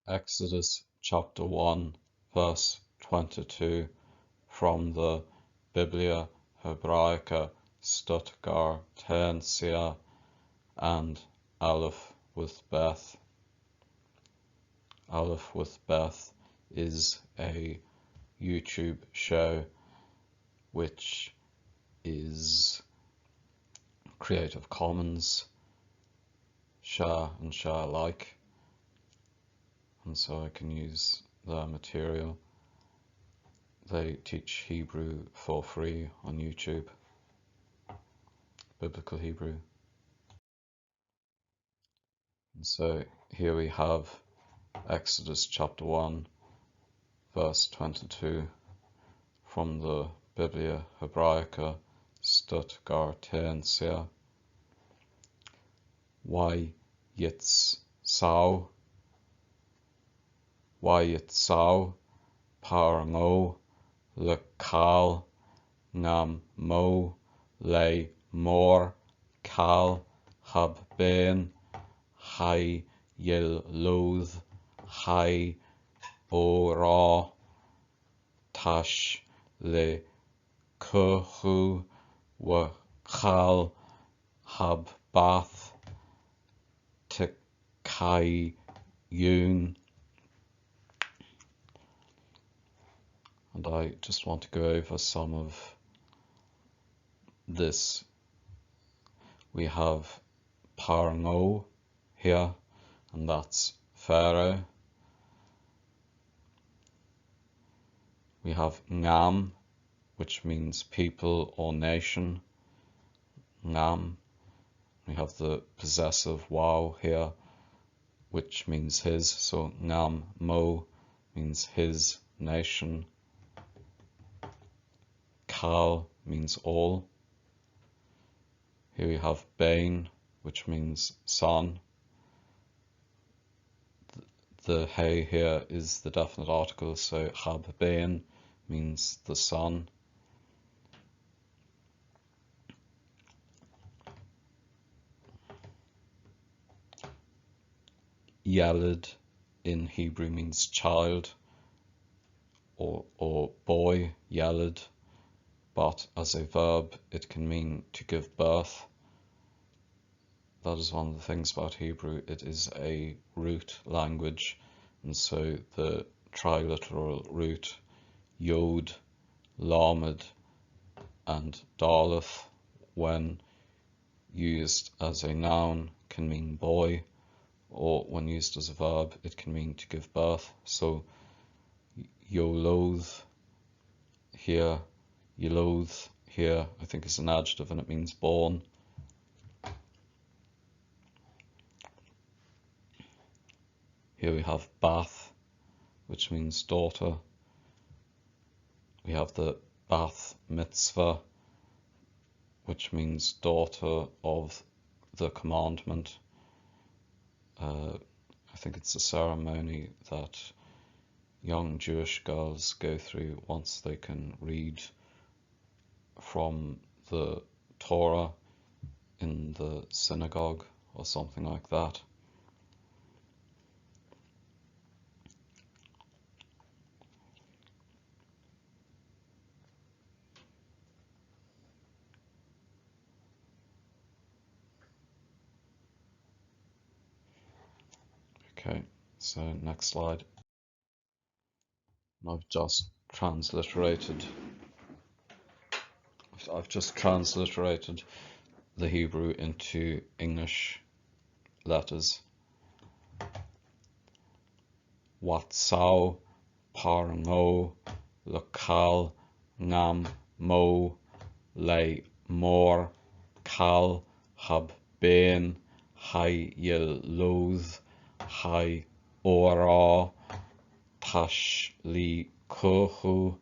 Exodus chapter 1, verse 22 from the Biblia Hebraica Stuttgartēnsia and Aleph with Beth. Aleph with Beth is a YouTube show which is Creative Commons, share and share alike, and so I can use their material. They teach Hebrew for free on YouTube, Biblical Hebrew. And so here we have Exodus chapter 1, verse 22 from the Biblia Hebraica Stuttgartēnsia. Hay-yitsau Pharaoh lekal gam-mo mor kal ħ-bħa hay-yil-lo hay-bħa tash le kuhu wa kal ħ-bħa hay-yun. And I just want to go over some of this. We have Pharaoh here, and that's Pharaoh. We have gam, which means people or nation. Gam. We have the possessive wow here, which means his. So gam-mo means his nation. Kal means all. Here we have bain, which means son. The hay here is the definite article, so ħ-bħa means the son. Yeled in Hebrew means child or boy, yeled, but as a verb it can mean to give birth. That is one of the things about Hebrew. It is a root language, and so the triliteral root yod, lamed and daleth, when used as a noun, can mean boy, or when used as a verb it can mean to give birth. So yoloth here, yoloth here, I think is an adjective and it means born. Here we have Bath, which means daughter. We have the Bath mitzvah, which means daughter of the commandment. I think it's a ceremony that young Jewish girls go through once they can read from the Torah in the synagogue or something like that. Okay, so next slide. I've just transliterated the Hebrew into English letters. Watsau Pharaoh lekal gam-mo mor kal ħ-bħa hay-yil-lo hay-bħa tash le kuhu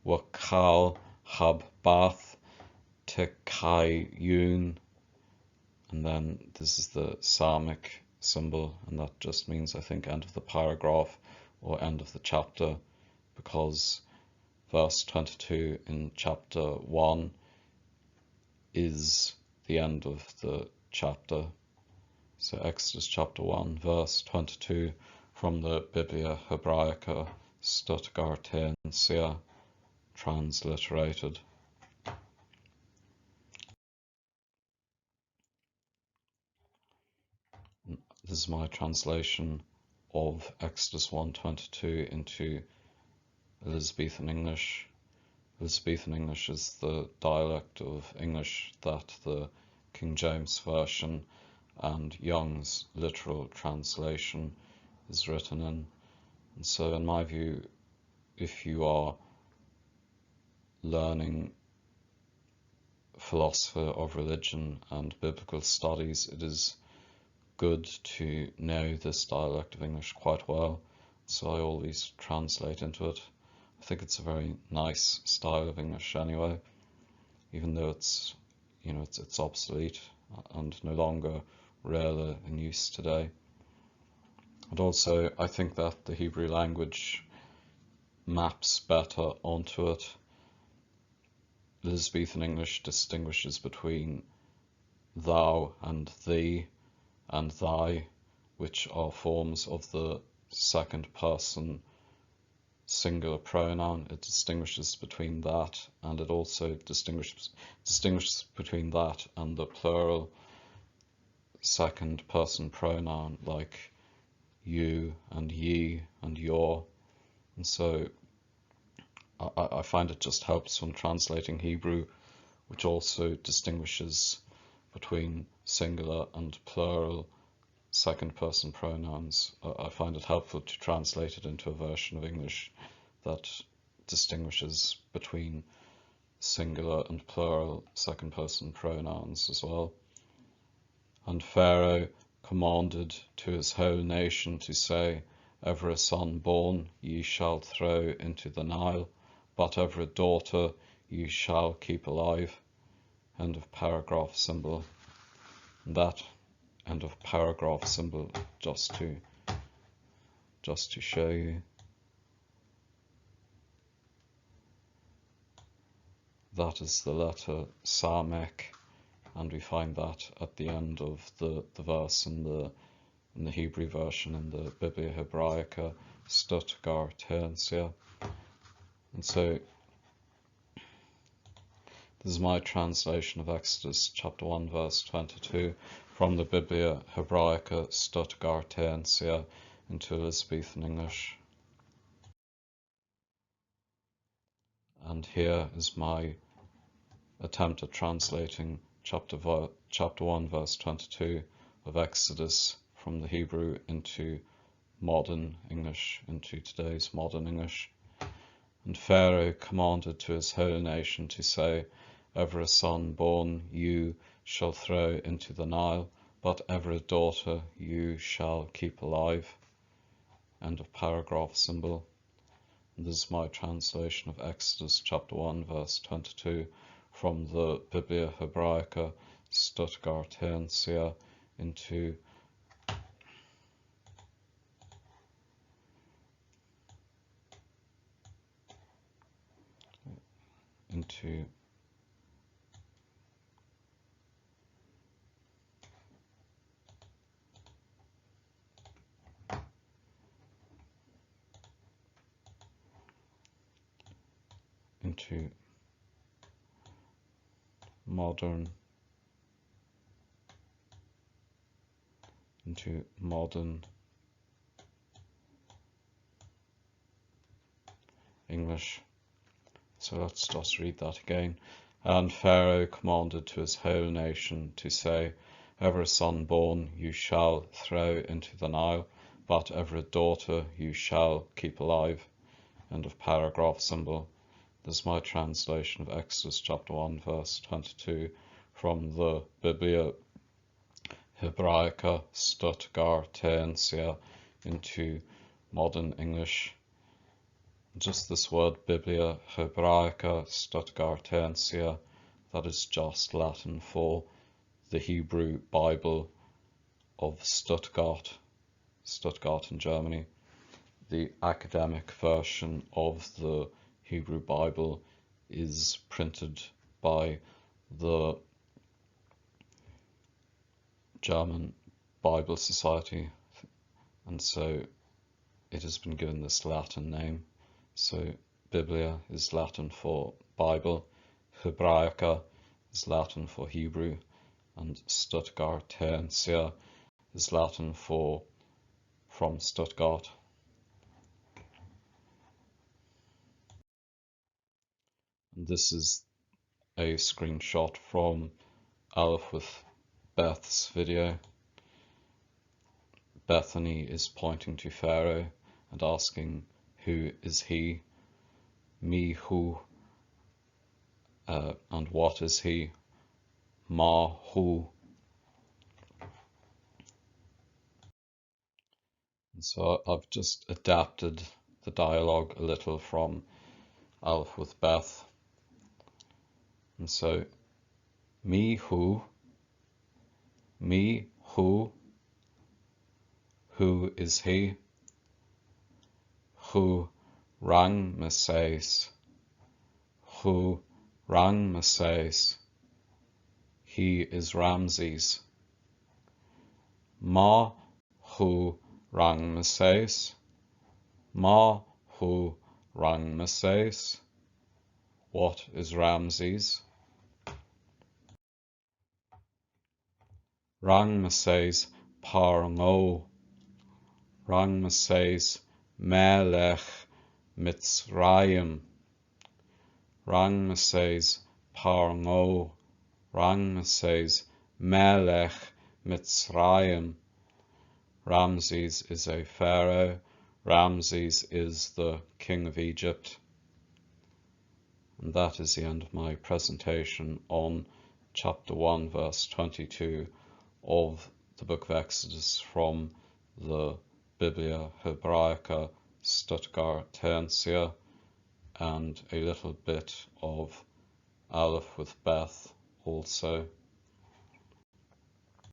wa kal ħ-bħa hay-yun. And then this is the psalmic symbol, and that just means, I think, end of the paragraph or end of the chapter, because verse 22 in chapter 1 is the end of the chapter. So Exodus chapter 1 verse 22 from the Biblia Hebraica Stuttgartēnsia, transliterated. This is my translation of Exodus 1:22 into Elizabethan English. Elizabethan English is the dialect of English that the King James Version and Young's literal translation is written in. And so in my view, if you are learning philosophy of religion and biblical studies, it is good to know this dialect of English quite well, so I always translate into it. I think it's a very nice style of English anyway, even though it's obsolete and no longer rarely in use today. And also I think that the Hebrew language maps better onto it. Elizabethan English distinguishes between thou and thee and thy, which are forms of the second person singular pronoun. It distinguishes between that, and it also distinguishes between that and the plural second person pronoun, like you and ye and your. And so I find it just helps when translating Hebrew, which also distinguishes between singular and plural second person pronouns. I find it helpful to translate it into a version of English that distinguishes between singular and plural second person pronouns as well. And Pharaoh commanded to his whole nation to say, every son born ye shall throw into the Nile, but every daughter ye shall keep alive. End of paragraph symbol. And that end of paragraph symbol just to show you that is the letter Samek, and we find that at the end of the verse in the Hebrew version in the Biblia Hebraica Stuttgartēnsia. And so this is my translation of Exodus chapter 1 verse 22 from the Biblia Hebraica Stuttgartēnsia into Elizabethan English. And here is my attempt at translating chapter 1 verse 22 of Exodus from the Hebrew into modern English, into today's modern English. And Pharaoh commanded to his whole nation to say, every son born you shall throw into the Nile, but every daughter you shall keep alive. End of paragraph symbol. And this is my translation of Exodus chapter 1 verse 22 from the Biblia Hebraica Stuttgartēnsia into modern English. So let's just read that again. And Pharaoh commanded to his whole nation to say, every son born you shall throw into the Nile, but every daughter you shall keep alive. End of paragraph symbol. This is my translation of Exodus chapter 1 verse 22 from the Biblia Hebraica Stuttgartēnsia into modern English. Just this word Biblia Hebraica Stuttgartēnsia, that is just Latin for the Hebrew Bible of Stuttgart in Germany. The academic version of the Hebrew Bible is printed by the German Bible Society, and so it has been given this Latin name. So Biblia is Latin for Bible, Hebraica is Latin for Hebrew, and Stuttgartēnsia is Latin for from Stuttgart. And this is a screenshot from Aleph with Beth's video. Bethany is pointing to Pharaoh and asking, who is he? Me, who? And what is he? Ma, who? And so I've just adapted the dialogue a little from Aleph with Beth. And so, me, who? Me, who? Who is he? ħarᵊn Messias. ħarᵊn Messias. He is Ramses. Ma ħarᵊn Messias. Ma ħarᵊn Messias. What is Ramses? Rang Messias Pharaoh. Rang Messias Melech Mitzrayim. Rang Messias Pharaoh. Rang Messias Melech Mitzrayim. Ramses is a pharaoh. Ramses is the king of Egypt. And that is the end of my presentation on chapter 1 verse 22 of the book of Exodus from the Biblia Hebraica Stuttgartēnsia, and a little bit of Aleph with Beth also.